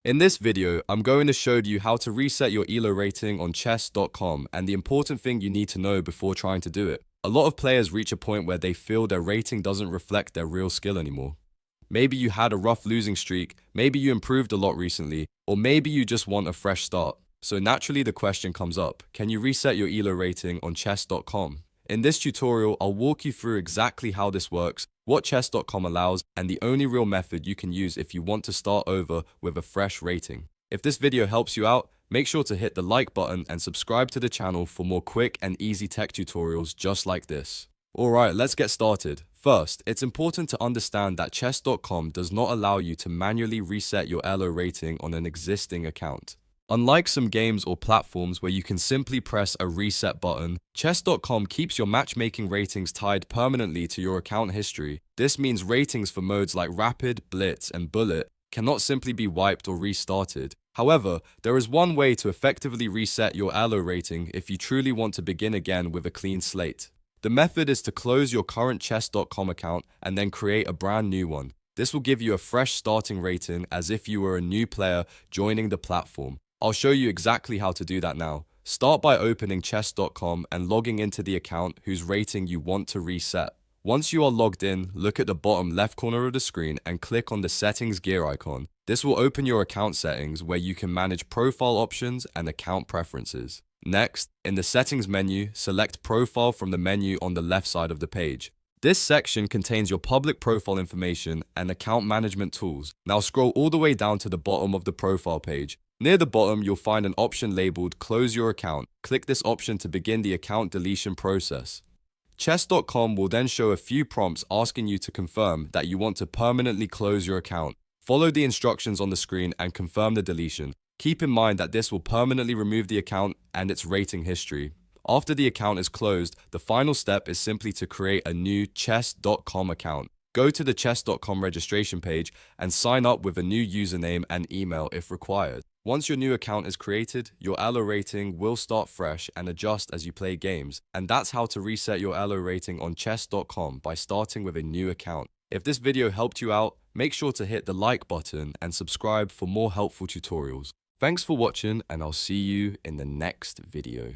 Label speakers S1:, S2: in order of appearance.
S1: In this video, I'm going to show you how to reset your ELO rating on chess.com and the important thing you need to know before trying to do it. A lot of players reach a point where they feel their rating doesn't reflect their real skill anymore. Maybe you had a rough losing streak, maybe you improved a lot recently, or maybe you just want a fresh start. So naturally the question comes up, can you reset your ELO rating on chess.com? In this tutorial, I'll walk you through exactly how this works, what chess.com allows, and the only real method you can use if you want to start over with a fresh rating. If this video helps you out, make sure to hit the like button and subscribe to the channel for more quick and easy tech tutorials just like this. Alright, let's get started. First, it's important to understand that chess.com does not allow you to manually reset your ELO rating on an existing account. Unlike some games or platforms where you can simply press a reset button, chess.com keeps your matchmaking ratings tied permanently to your account history. This means ratings for modes like Rapid, Blitz, and Bullet cannot simply be wiped or restarted. However, there is one way to effectively reset your ELO rating if you truly want to begin again with a clean slate. The method is to close your current chess.com account and then create a brand new one. This will give you a fresh starting rating as if you were a new player joining the platform. I'll show you exactly how to do that now. Start by opening chess.com and logging into the account whose rating you want to reset. Once you are logged in, look at the bottom left corner of the screen and click on the settings gear icon. This will open your account settings where you can manage profile options and account preferences. Next, in the settings menu, select profile from the menu on the left side of the page. This section contains your public profile information and account management tools. Now scroll all the way down to the bottom of the profile page. Near the bottom, you'll find an option labeled Close Your Account. Click this option to begin the account deletion process. Chess.com will then show a few prompts asking you to confirm that you want to permanently close your account. Follow the instructions on the screen and confirm the deletion. Keep in mind that this will permanently remove the account and its rating history. After the account is closed, the final step is simply to create a new chess.com account. Go to the chess.com registration page and sign up with a new username and email if required. Once your new account is created, your ELO rating will start fresh and adjust as you play games. And that's how to reset your ELO rating on chess.com by starting with a new account. If this video helped you out, make sure to hit the like button and subscribe for more helpful tutorials. Thanks for watching, and I'll see you in the next video.